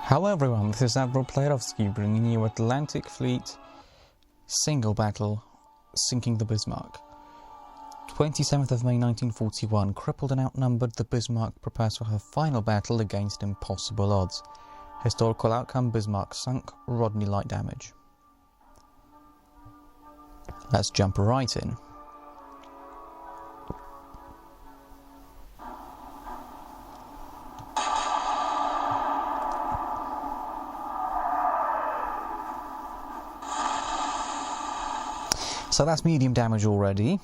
Hello everyone, this is Admiral Playerovski bringing you Atlantic Fleet Single Battle Sinking the Bismarck. 27th of May 1941, crippled and outnumbered, the Bismarck prepares for her final battle against impossible odds. Historical outcome: Bismarck sunk, Rodney light damage. Let's jump right in. So that's medium damage already.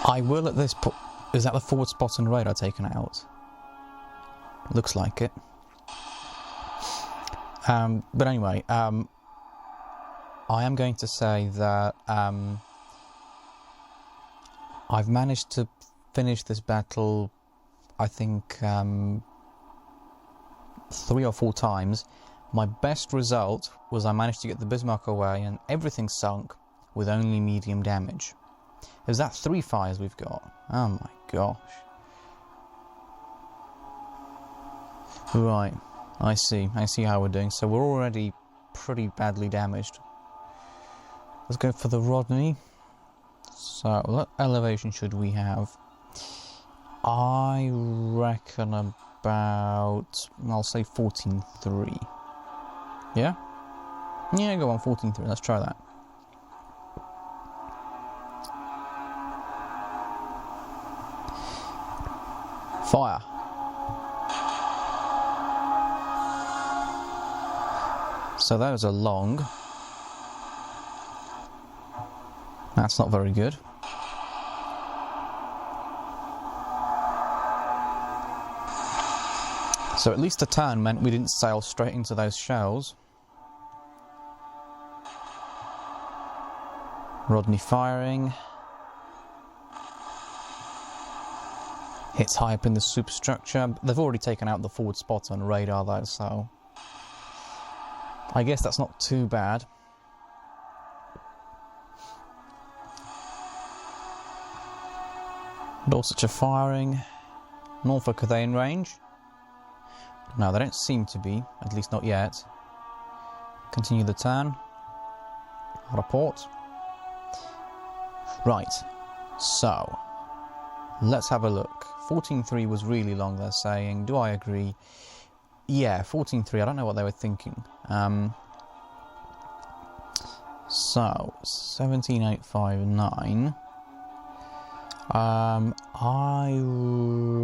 I will at this point... Is that the forward spot and radar taken out? Looks like it. But anyway, I am going to say that I've managed to finish this battle, I think, 3 or 4 times. My best result was I managed to get the Bismarck away and everything sunk with only medium damage. Is that 3 fires we've got? Oh my gosh. Right, I see how we're doing. So we're already pretty badly damaged. Let's go for the Rodney. So what elevation should we have? I reckon about, I'll say 14.3. Yeah? Yeah, go on, 14.3. Let's try that. Fire. So those are long. That's not very good. So at least the turn meant we didn't sail straight into those shells. Rodney firing. Hits high up in the superstructure. They've already taken out the forward spot on radar though, so I guess that's not too bad. Dorsetshire firing. Norfolk, are they in range? No, they don't seem to be, at least not yet. Continue the turn. Report. Right, so let's have a look. 14.3 was really long, they're saying. Do I agree? Yeah, 14.3, I don't know what they were thinking. So, 17.859. I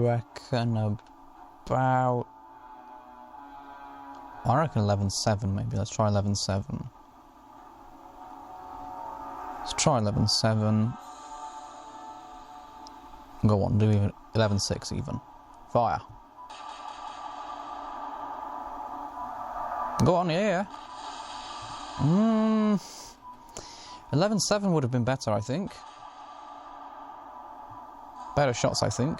reckon about... I reckon 11.7 maybe. Let's try 11.7. Let's try 11.7. Go on, do even 11.6 even. Fire. Go on, yeah. 11.7 would have been better, I think. Better shots, I think.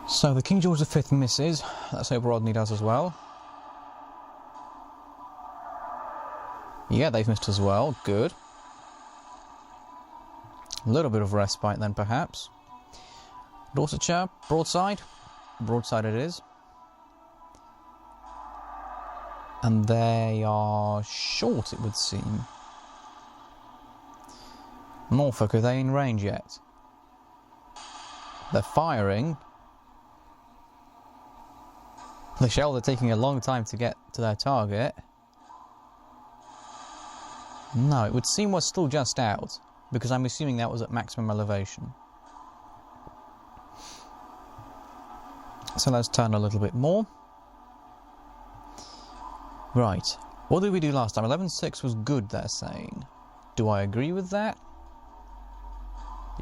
So the King George V misses. Let's hope Rodney does as well. Yeah, they've missed as well. Good. A little bit of respite then, perhaps. Dorsetshire, broadside. Broadside it is. And they are short, it would seem. Norfolk, are they in range yet? They're firing. The shells are taking a long time to get to their target. No, it would seem we're still just out, because I'm assuming that was at maximum elevation. So let's turn a little bit more. Right, what did we do last time? 11.6 was good, they're saying. Do I agree with that?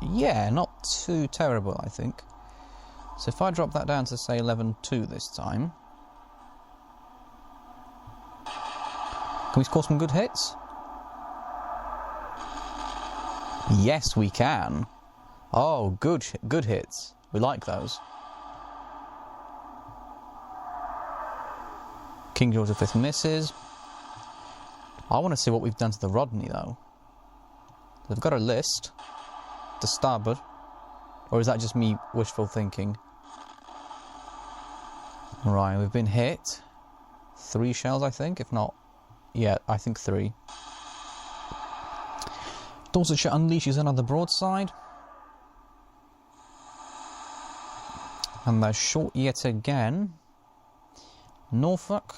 Yeah, not too terrible, I think. So if I drop that down to, say, 11.2 this time... Can we score some good hits? Yes, we can. Oh, good hits. We like those. King George V misses. I want to see what we've done to the Rodney, though. They've got a list to starboard. Or is that just me wishful thinking? Right, we've been hit. 3 shells, I think, if not... Yeah, I think 3. Dorsetshire unleashes another broadside. And they're short yet again. Norfolk.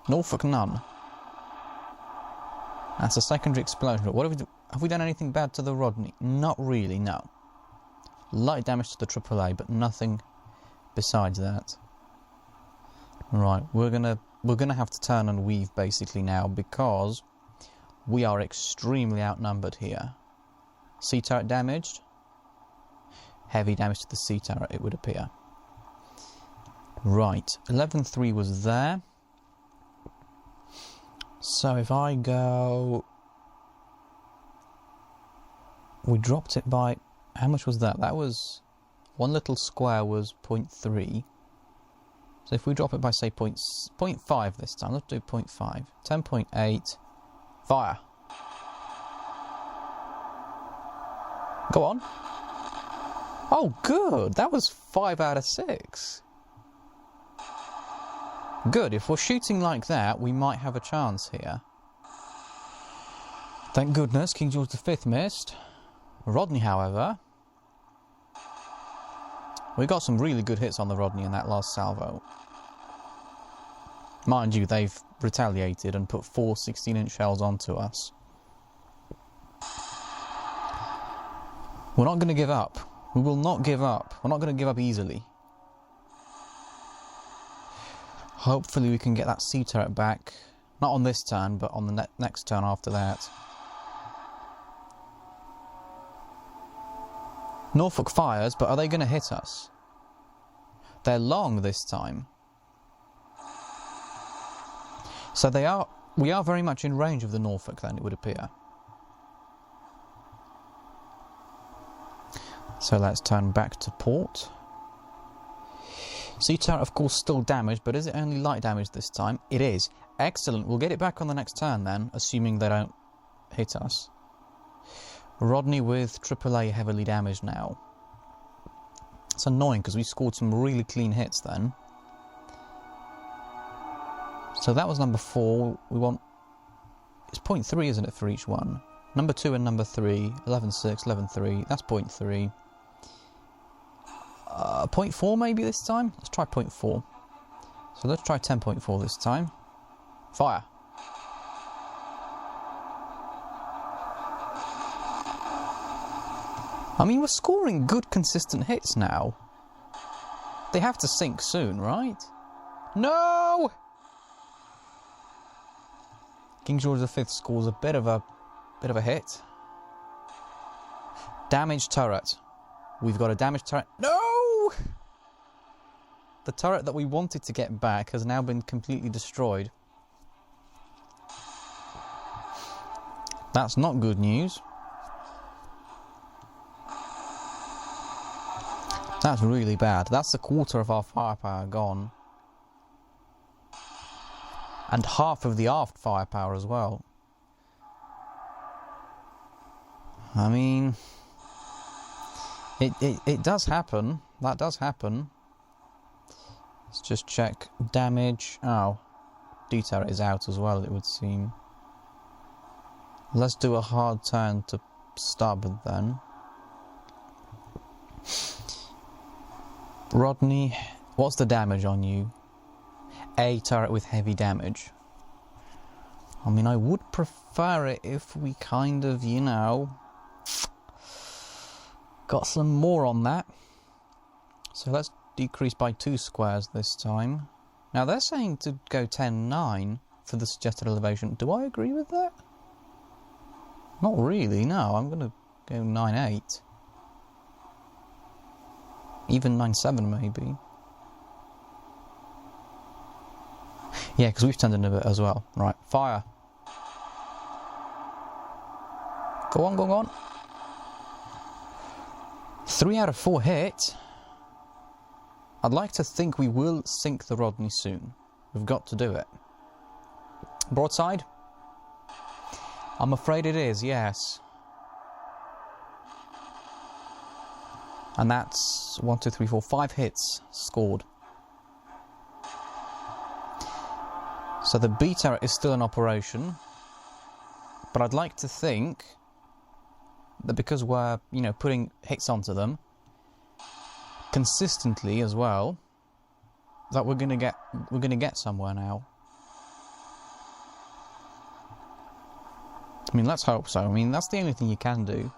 Norfolk none. That's a secondary explosion. But what have we done anything bad to the Rodney? Not really, no. Light damage to the AAA, but nothing besides that. Right, we're gonna have to turn and weave basically now because we are extremely outnumbered here. Sea turret damaged. Heavy damage to the sea turret, it would appear. Right, 11-3 was there. So if I go... We dropped it by... How much was that? That was... One little square was 0.3. So if we drop it by, say, 0.5 this time, let's do 0.5. 10.8. Fire. Go on. Oh, good. That was 5 out of 6. Good. If we're shooting like that, we might have a chance here. Thank goodness King George V missed. Rodney, however... We got some really good hits on the Rodney in that last salvo. Mind you, they've retaliated and put 4 16-inch shells onto us. We're not going to give up. We will not give up. We're not going to give up easily. Hopefully we can get that sea turret back. Not on this turn, but on the next turn after that. Norfolk fires, but are they going to hit us? They're long this time. So we are very much in range of the Norfolk then, it would appear. So let's turn back to port. Sea turret, of course, still damaged, but is it only light damage this time? It is. Excellent. We'll get it back on the next turn then, assuming they don't hit us. Rodney with AAA heavily damaged now. It's annoying because we scored some really clean hits then. So that was number 4. We want... It's 0.3, isn't it, for each one? Number 2 and number 3. 11.6, 11.3. That's 0.3. 0.4 maybe this time? Let's try 0.4. So let's try 10.4 this time. Fire. I mean, we're scoring good, consistent hits now. They have to sink soon, right? No! King George V scores a bit of a hit. Damaged turret. We've got a damaged turret. No! The turret that we wanted to get back has now been completely destroyed. That's not good news. That's really bad. That's a quarter of our firepower gone. And half of the aft firepower as well. I mean... It does happen. That does happen. Let's just check. Damage. Oh. D-turret is out as well, it would seem. Let's do a hard turn to starboard then. Rodney, what's the damage on you? A turret with heavy damage. I mean, I would prefer it if we kind of, you know, got some more on that. So let's decrease by 2 squares this time. Now they're saying to go 10.9 for the suggested elevation. Do I agree with that? Not really, no. I'm going to go 9.8. Even 9.7 maybe. Yeah, because we've turned in a bit as well. Right, fire. Go on, go on. 3 out of 4 hit. I'd like to think we will sink the Rodney soon. We've got to do it. Broadside. I'm afraid it is, yes. And that's 1, 2, 3, 4, 5 hits scored. So the B turret is still in operation, but I'd like to think that because we're, you know, putting hits onto them consistently as well, that we're gonna get somewhere now. I mean, let's hope so. I mean, that's the only thing you can do.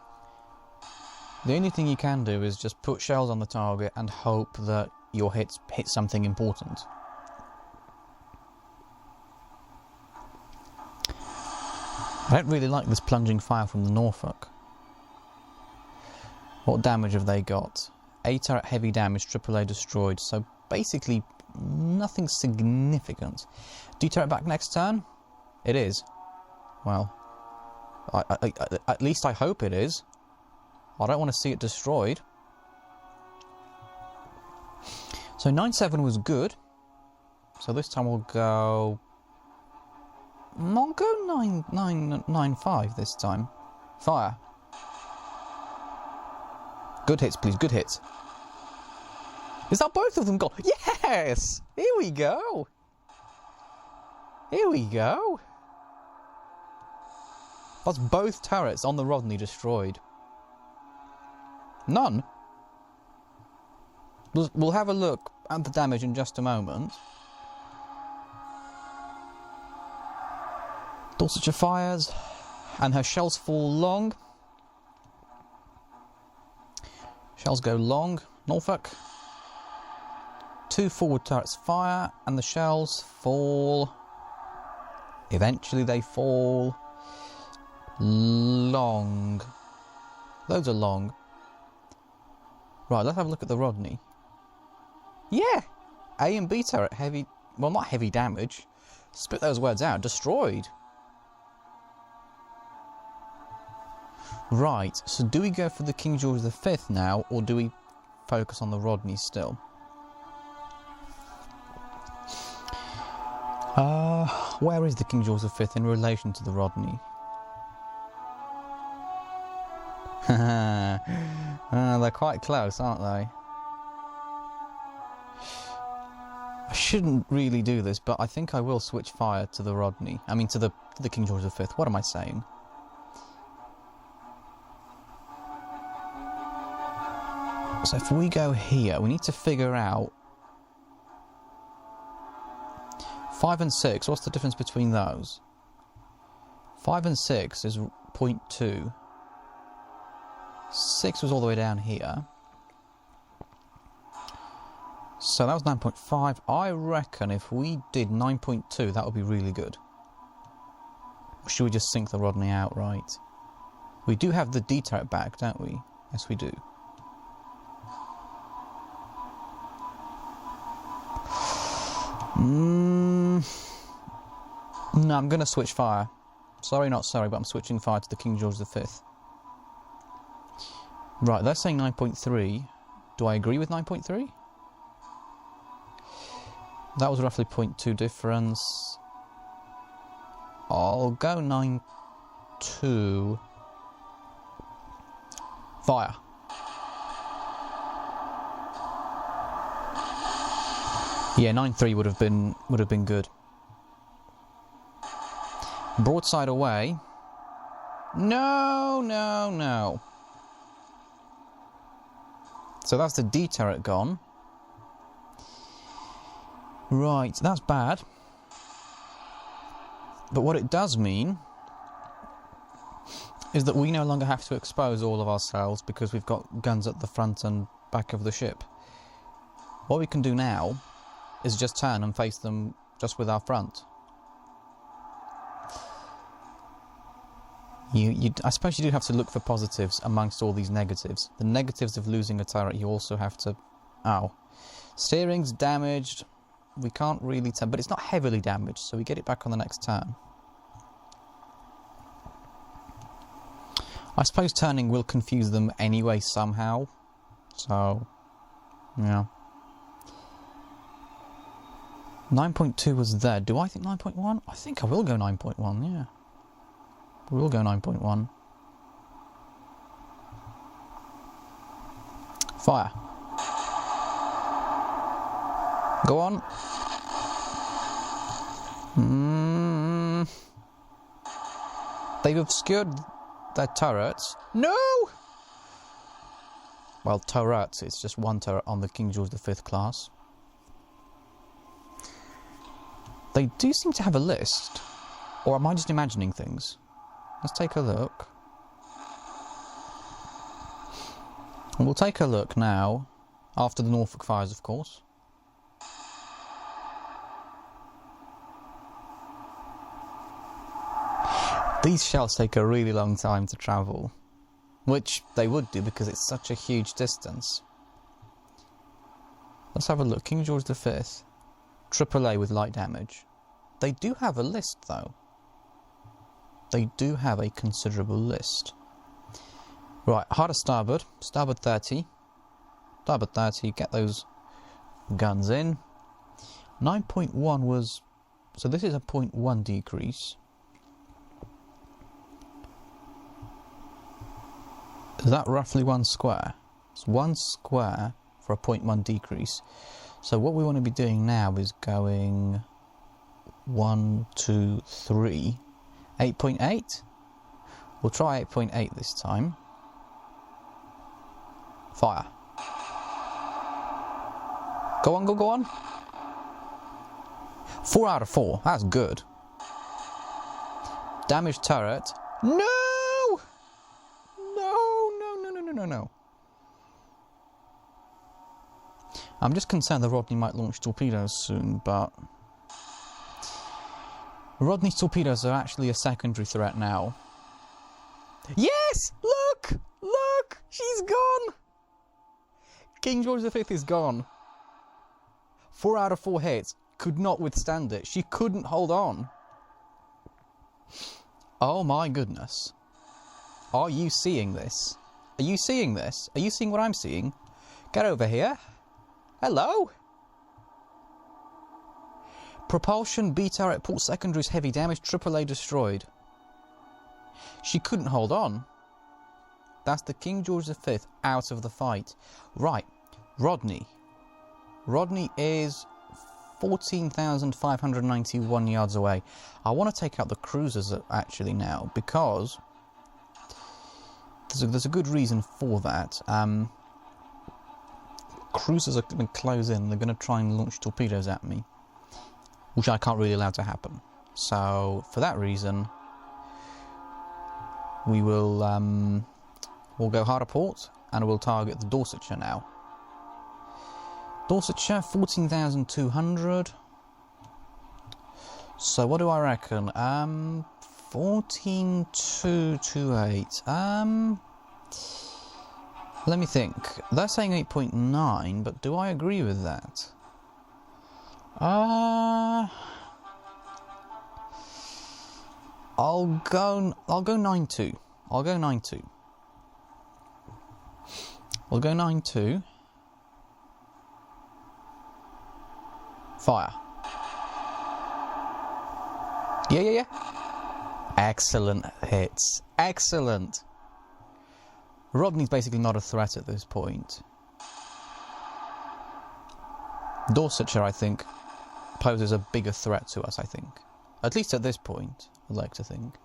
The only thing you can do is just put shells on the target and hope that your hits hit something important. I don't really like this plunging fire from the Norfolk. What damage have they got? A turret heavy damage, AAA destroyed. So basically nothing significant. D turret back next turn? It is. Well, at least I hope it is. I don't want to see it destroyed. So 9-7 was good. So this time we'll go... I'll go 9-5 this time. Fire. Good hits, please. Good hits. Is that both of them gone? Yes! Here we go. Here we go. That's both turrets on the Rodney destroyed. None. We'll have a look at the damage in just a moment. Dorsetshire fires, and her shells fall long. Shells go long. Norfolk. 2 forward turrets fire, and the shells fall. Eventually they fall long. Those are long. Right, let's have a look at the Rodney. Yeah! A and B turret, heavy... Well, not heavy damage. Spit those words out. Destroyed. Right, so do we go for the King George V now, or do we focus on the Rodney still? Where is the King George V in relation to the Rodney? They're quite close, aren't they? I shouldn't really do this, but I think I will switch fire to the Rodney. I mean, to the King George V. What am I saying? So if we go here, we need to figure out 5 and 6. What's the difference between those? 5 and 6 is 0.2. 6 was all the way down here. So that was 9.5. I reckon if we did 9.2, that would be really good. Or should we just sink the Rodney outright? We do have the D turret back, don't we? Yes, we do. No, I'm going to switch fire. Sorry, not sorry, but I'm switching fire to the King George V. Right, they're saying 9.3. Do I agree with 9.3? That was roughly 0.2 difference. I'll go 9.2. Fire. Yeah, 9.3 would have been good. Broadside away. No, no, no. So that's the D turret gone. Right, that's bad. But what it does mean is that we no longer have to expose all of ourselves because we've got guns at the front and back of the ship. What we can do now is just turn and face them just with our front. I suppose you do have to look for positives amongst all these negatives. The negatives of losing a turret, you also have to... Ow. Steering's damaged. We can't really tell, but it's not heavily damaged, so we get it back on the next turn. I suppose turning will confuse them anyway somehow. So, yeah. 9.2 was there. Do I think 9.1? I think I will go 9.1, yeah. We will go 9.1. Fire. Go on. They've obscured their turrets. No! Well, turrets, it's just one turret on the King George V class. They do seem to have a list. Or am I just imagining things? Let's take a look. And we'll take a look now, after the Norfolk fires, of course. These shells take a really long time to travel, which they would do because it's such a huge distance. Let's have a look. King George V, AAA with light damage. They do have a list, though. They do have a considerable list. Right, hard at starboard. Starboard 30. Starboard 30, get those guns in. 9.1 was... So this is a 0.1 decrease. Is that roughly 1 square? It's 1 square for a 0.1 decrease. So what we want to be doing now is going 1, 2, 3, 8.8. We'll try 8.8 this time. Fire. Go on, go on. 4 out of 4. That's good. Damaged turret. No! No. I'm just concerned that Rodney might launch torpedoes soon, but... Rodney's torpedoes are actually a secondary threat now. Yes! Look! Look! She's gone! King George V is gone. 4 out of 4 hits. Could not withstand it. She couldn't hold on. Oh my goodness. Are you seeing this? Are you seeing this? Are you seeing what I'm seeing? Get over here. Hello? Propulsion, B turret, port secondaries, heavy damage, AAA destroyed. She couldn't hold on. That's the King George V out of the fight. Right, Rodney. Rodney is 14,591 yards away. I want to take out the cruisers actually now, because... There's a good reason for that. Cruisers are going to close in. They're going to try and launch torpedoes at me, which I can't really allow to happen. So, for that reason, we will we'll go hard port and we'll target the Dorsetshire now. Dorsetshire, 14,200. So, what do I reckon? 14,228. Let me think. They're saying 8.9, but do I agree with that? I'll go 9.2. I'll go 9.2. We'll go 9.2. Fire. Yeah. Excellent hits. Excellent. Rodney's basically not a threat at this point. Dorsetshire, I think, poses a bigger threat to us, I think. At least at this point, I'd like to think.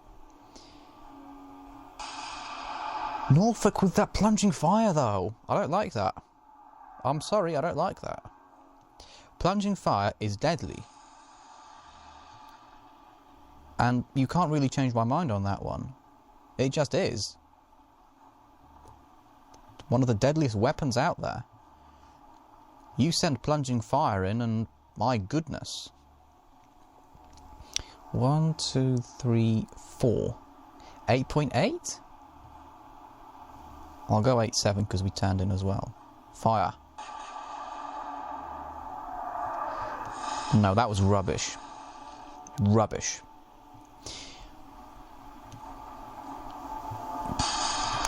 Norfolk with that plunging fire, though. I don't like that. I'm sorry, I don't like that. Plunging fire is deadly. And you can't really change my mind on that one. It just is. One of the deadliest weapons out there. You send plunging fire in and my goodness. 1, 2, 3, 4. 8.8? I'll go 8.7 because we turned in as well. Fire. No, that was rubbish. Rubbish.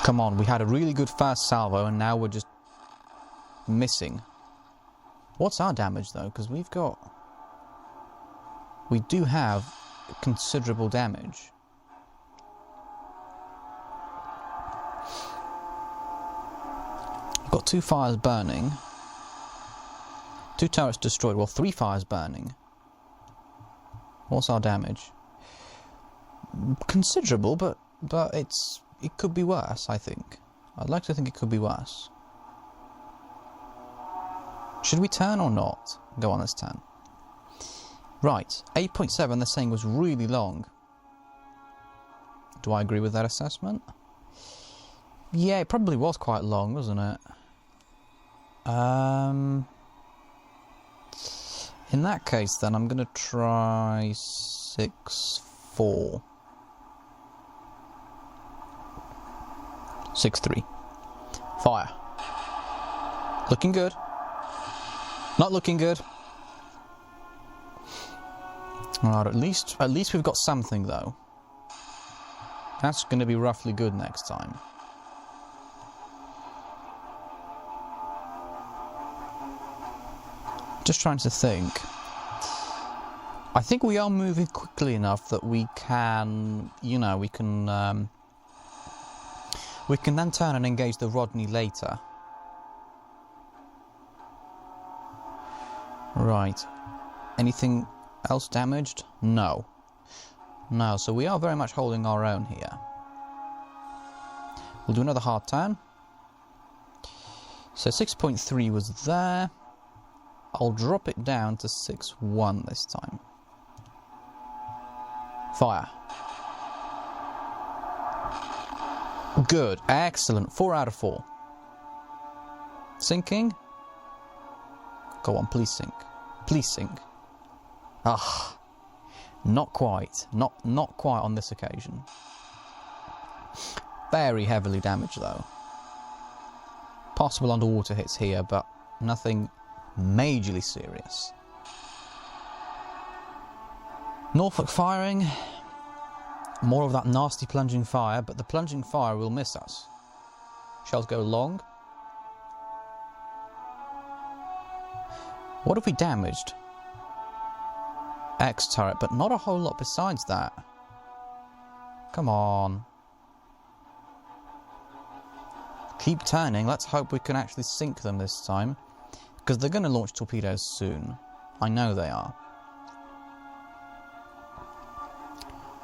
Come on, we had a really good fast salvo and now we're just missing. What's our damage though? Because we do have considerable damage. Got 2 fires burning. 2 turrets destroyed. Well, 3 fires burning. What's our damage? Considerable, but it could be worse, I think. I'd like to think it could be worse. Should we turn or not? Go on, let's turn. Right, 8.7 they're saying was really long. Do I agree with that assessment? Yeah, it probably was quite long, wasn't it? In that case then, I'm going to try 6-4. 6-3. Fire. Looking good. Not looking good. Alright, at least we've got something though. That's going to be roughly good next time. Just trying to think. I think we are moving quickly enough that we can, you know, we can then turn and engage the Rodney later. Right. Anything else damaged? No. No, so we are very much holding our own here. We'll do another hard turn. So 6.3 was there. I'll drop it down to 6-1 this time. Fire. Good. Excellent. 4 out of 4. Sinking. Go on, please sink. Please sink. Ah. Not quite. Not quite on this occasion. Very heavily damaged though. Possible underwater hits here, but nothing majorly serious. Norfolk firing. More of that nasty plunging fire, but the plunging fire will miss us. Shells go long. What have we damaged? X turret, but not a whole lot besides that. Come on. Keep turning. Let's hope we can actually sink them this time. Because they're going to launch torpedoes soon. I know they are.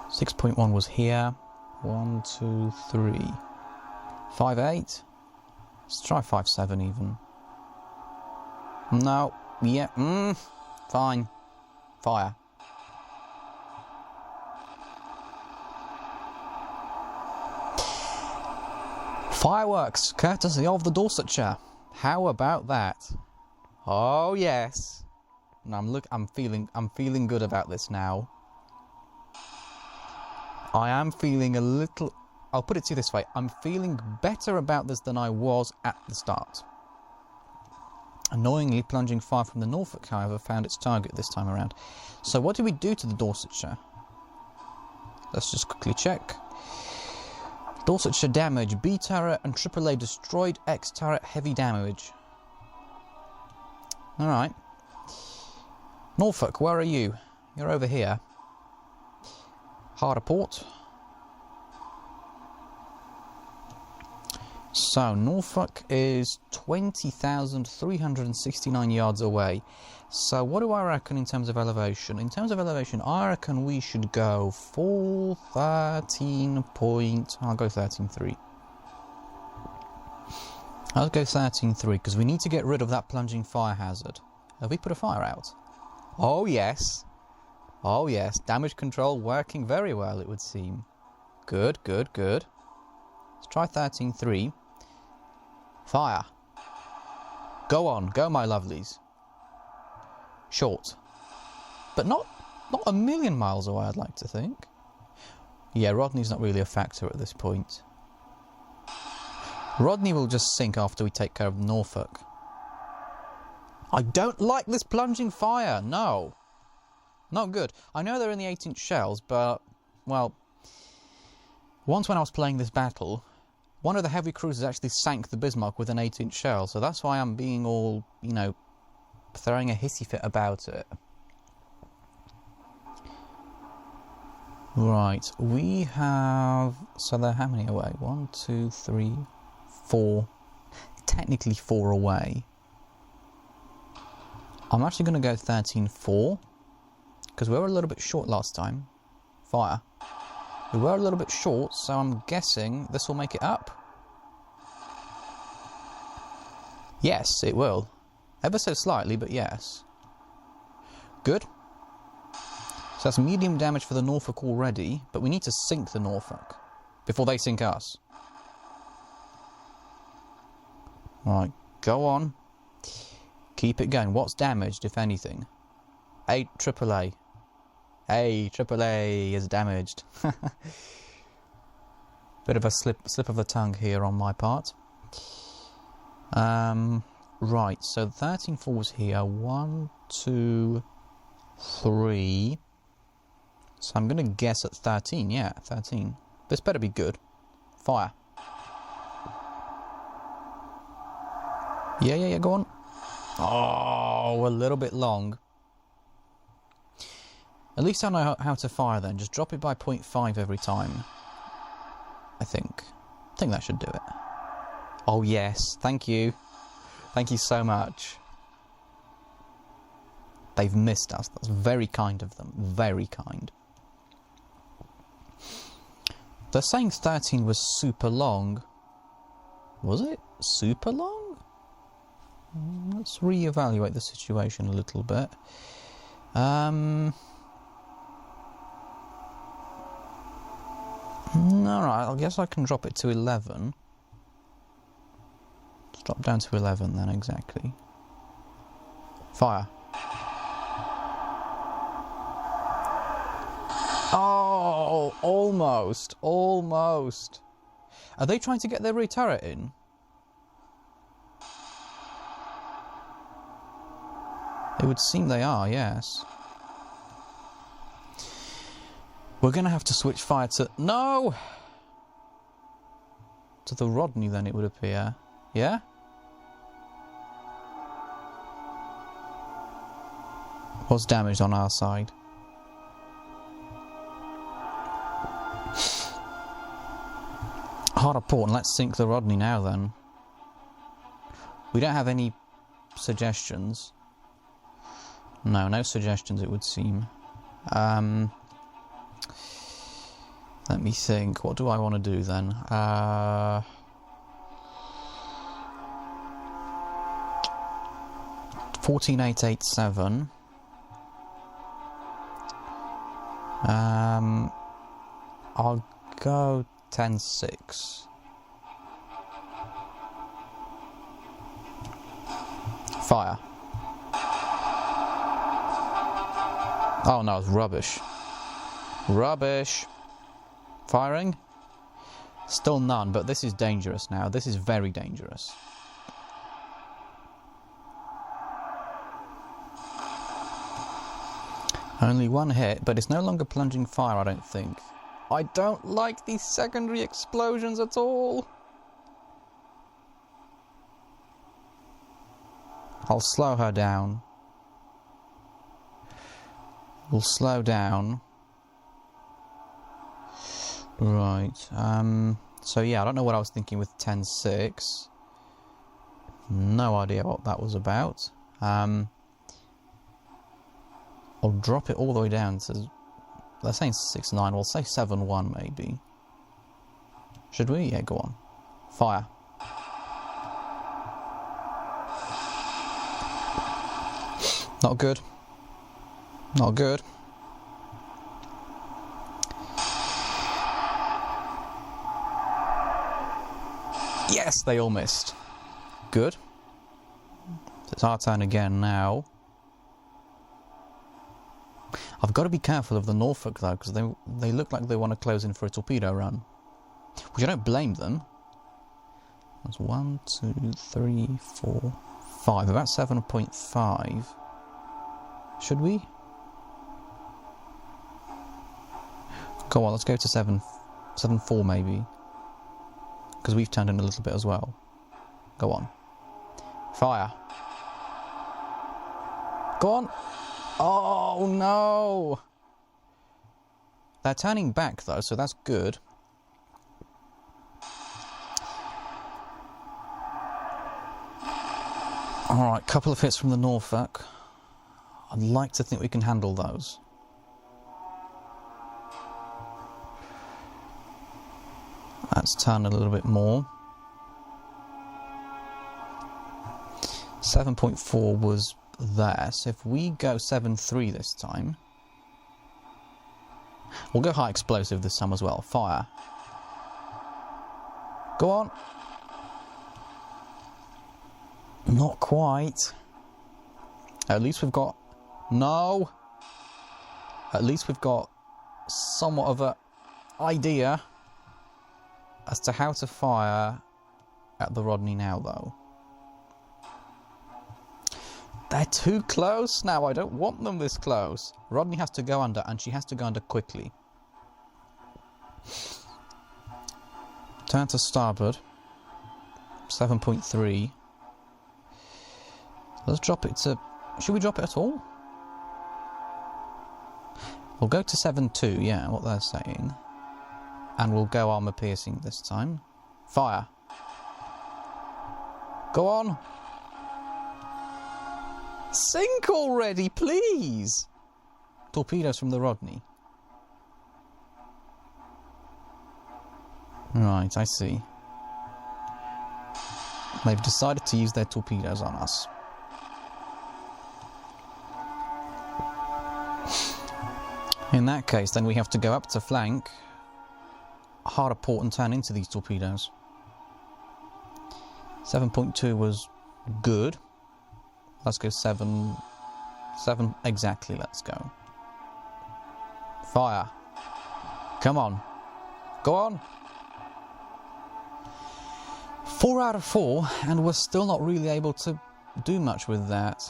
6.1 was here. 1, 2, 3. 5.8. Let's try 5.7 even. No. Yeah. Fine. Fire. Fireworks, courtesy of the Dorsetshire. How about that? Oh yes. And I'm feeling good about this now. I am feeling a little, I'll put it to you this way, I'm feeling better about this than I was at the start. Annoyingly, plunging fire from the Norfolk, however, found its target this time around. So what did we do to the Dorsetshire? Let's just quickly check. Dorsetshire damage, B turret and AAA destroyed, X turret heavy damage. Alright. Norfolk, where are you? You're over here. Harder port. So, Norfolk is 20,369 yards away. So, what do I reckon in terms of elevation? In terms of elevation, I reckon we should go for 13 point... I'll go 13.3. I'll go 13.3, because we need to get rid of that plunging fire hazard. Have we put a fire out? Oh, yes. Oh, yes. Damage control working very well, it would seem. Good, good, good. Let's try 13.3. Fire. Go on, go my lovelies. Short. But not a million miles away, I'd like to think. Yeah, Rodney's not really a factor at this point. Rodney will just sink after we take care of Norfolk. I don't like this plunging fire, no. Not good. I know they're in the 8-inch shells, but, well, once when I was playing this battle, one of the heavy cruisers actually sank the Bismarck with an 8-inch shell, so that's why I'm being all, you know, throwing a hissy fit about it. Right, we have... So they're how many away? 1, 2, 3, 4... technically 4 away. I'm actually going to go 13-4, because we were a little bit short last time. Fire. We were a little bit short, so I'm guessing this will make it up. Yes, it will. Ever so slightly, but yes. Good. So that's medium damage for the Norfolk already, but we need to sink the Norfolk before they sink us. Right, go on. Keep it going. What's damaged, if anything? 8 AAA. Hey, AAA is damaged. Bit of a slip of the tongue here on my part. Right, so 13-4 was here. 1, 2, 3. So I'm going to guess at 13. Yeah, 13. This better be good. Fire. Yeah, go on. Oh, a little bit long. At least I know how to fire then. Just drop it by 0.5 every time. I think that should do it. Oh yes, thank you. Thank you so much. They've missed us. That's very kind of them. Very kind. They're saying 13 was super long. Was it super long? Let's reevaluate the situation a little bit. Alright, I guess I can drop it to 11. Let's drop down to 11 then, exactly. Fire. Oh, almost. Almost. Are they trying to get their rear turret in? It would seem they are, yes. We're going to have to switch fire to... No! To the Rodney, then, it would appear. Yeah? What's damaged on our side? Harder port, and let's sink the Rodney now, then. We don't have any suggestions. No suggestions, it would seem. Let me think. What do I want to do then? 14887. I'll go 10-6. Fire. Oh no, it's rubbish. Rubbish. Firing? Still none, but this is dangerous now. This is very dangerous. Only one hit, but it's no longer plunging fire, I don't think. I don't like these secondary explosions at all. I'll slow her down. We'll slow down. Right, so yeah, I don't know what I was thinking with 10-6. No idea what that was about. I'll drop it all the way down to... They're saying 6-9, we'll say 7-1 maybe. Should we? Yeah, go on. Fire. Not good. Not good. Yes, they all missed. Good. So it's our turn again now. I've got to be careful of the Norfolk though, because they look like they want to close in for a torpedo run. Which I don't blame them. That's 1, 2, 3, 4, 5. About 7.5. Should we? Go on, let's go to 7.4 maybe. Because we've turned in a little bit as well. Go on. Fire. Go on. Oh no! They're turning back though, so that's good. Alright, couple of hits from the Norfolk. I'd like to think we can handle those. Let's turn a little bit more. 7.4 was there, so if we go 7.3 this time, we'll go high explosive this time as well. Fire. Go on. Not quite. At least we've got... No! At least we've got somewhat of an idea as to how to fire at the Rodney now, though. They're too close now. I don't want them this close. Rodney has to go under, and she has to go under quickly. Turn to starboard. 7.3. Let's drop it to... Should we drop it at all? We'll go to 7.2, yeah, what they're saying. And we'll go armour piercing this time. Fire. Go on. Sink already, please! Torpedoes from the Rodney. Right, I see. They've decided to use their torpedoes on us. In that case, then we have to go up to flank, harder port and turn into these torpedoes. 7.2 was good. Let's go 7 exactly, let's go. Fire. Come on. Go on. 4 out of 4, and we're still not really able to do much with that.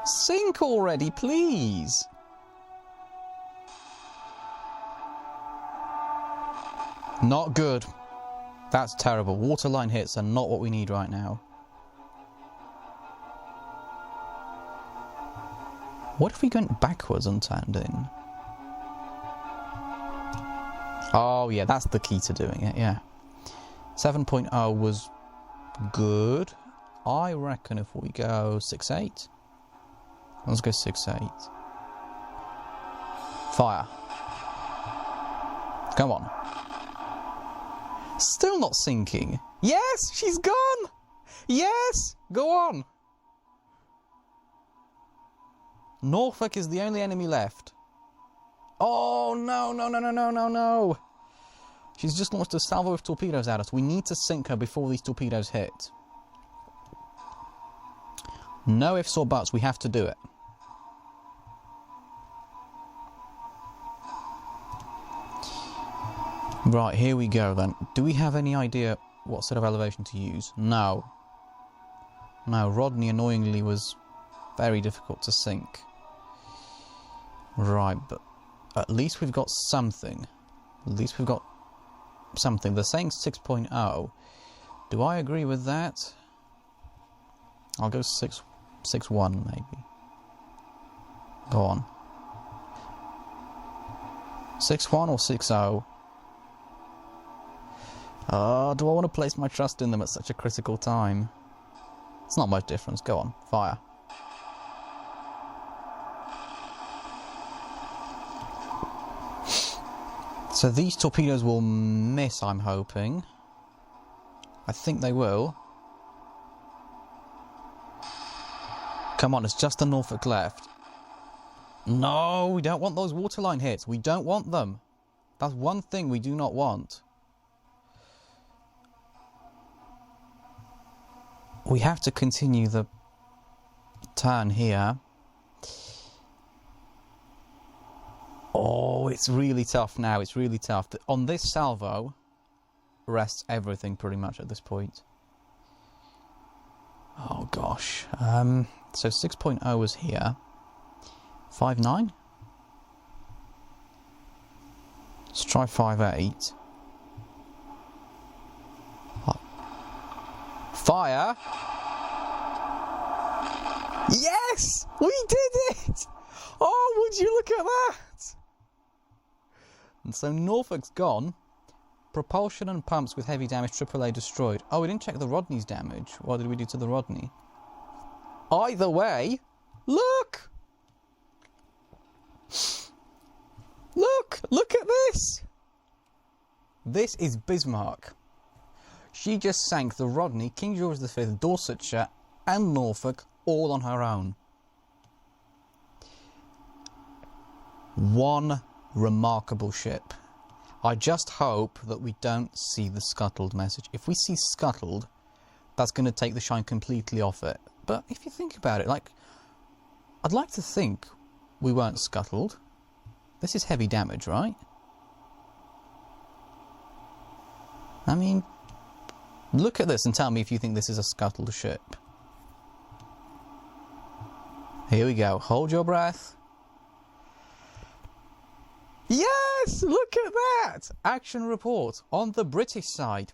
Sink already, please! Not good. That's terrible. Waterline hits are not what we need right now. What if we went backwards and turned in? Oh yeah, that's the key to doing it, yeah. 7.0 was good. I reckon if we go 6.8. Let's go 6.8. Fire. Come on. Still not sinking. Yes, she's gone. Yes, go on. Norfolk is the only enemy left. Oh, no, no, no, no, no, no, no. She's just launched a salvo of torpedoes at us. We need to sink her before these torpedoes hit. No ifs or buts, we have to do it. Right, here we go then. Do we have any idea what sort of elevation to use? No. No, Rodney annoyingly was very difficult to sink. Right, but at least we've got something. At least we've got something. They're saying 6.0. Do I agree with that? I'll go 6.1 maybe. Go on. 6.1 or 6.0? Do I want to place my trust in them at such a critical time? It's not much difference. Go on, fire. So these torpedoes will miss, I'm hoping. I think they will. Come on, it's just the Norfolk left. No, we don't want those waterline hits. We don't want them. That's one thing we do not want. We have to continue the turn here. Oh, it's really tough now. It's really tough. On this salvo rests everything pretty much at this point. Oh gosh. So 6.0 was here. 5.9? Let's try 5.8. Fire! Yes! We did it! Oh, would you look at that! And so Norfolk's gone, Propulsion and pumps with heavy damage, AAA destroyed. Oh, we didn't check the Rodney's damage. What did we do to the Rodney? Either way, look! Look at this! This is Bismarck. She just sank the Rodney, King George V, Dorsetshire and Norfolk all on her own. One remarkable ship. I just hope that we don't see the scuttled message. If we see scuttled, that's going to take the shine completely off it. But if you think about it, like, I'd like to think we weren't scuttled. This is heavy damage, right? I mean, look at this and tell me if you think this is a scuttled ship. Here we go. Hold your breath. Yes! Look at that! Action report on the British side.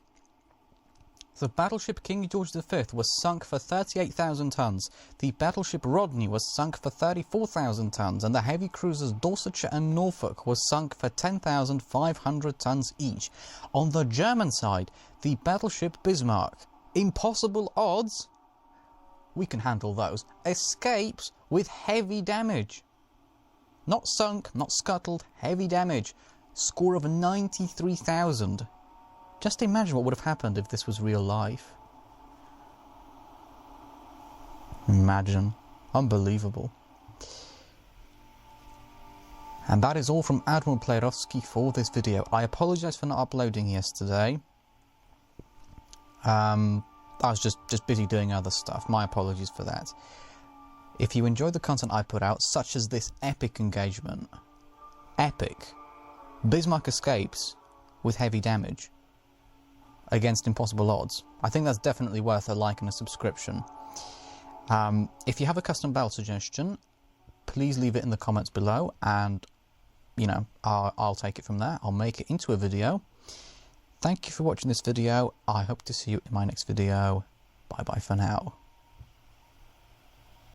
The battleship King George V was sunk for 38,000 tons. The battleship Rodney was sunk for 34,000 tons. And the heavy cruisers Dorsetshire and Norfolk was sunk for 10,500 tons each. On the German side, the battleship Bismarck. Impossible odds. We can handle those. Escapes with heavy damage. Not sunk, not scuttled, heavy damage. Score of 93,000. Just imagine what would have happened if this was real life. Imagine. Unbelievable. And that is all from Admiral Playerovski for this video. I apologise for not uploading yesterday. I was just busy doing other stuff. My apologies for that. If you enjoyed the content I put out, such as this epic engagement, epic, Bismarck escapes with heavy damage against impossible odds, I think that's definitely worth a like and a subscription. If you have a custom battle suggestion, please leave it in the comments below, and you know, I'll take it from there. I'll make it into a video. Thank you for watching this video. I hope to see you in my next video. Bye bye for now.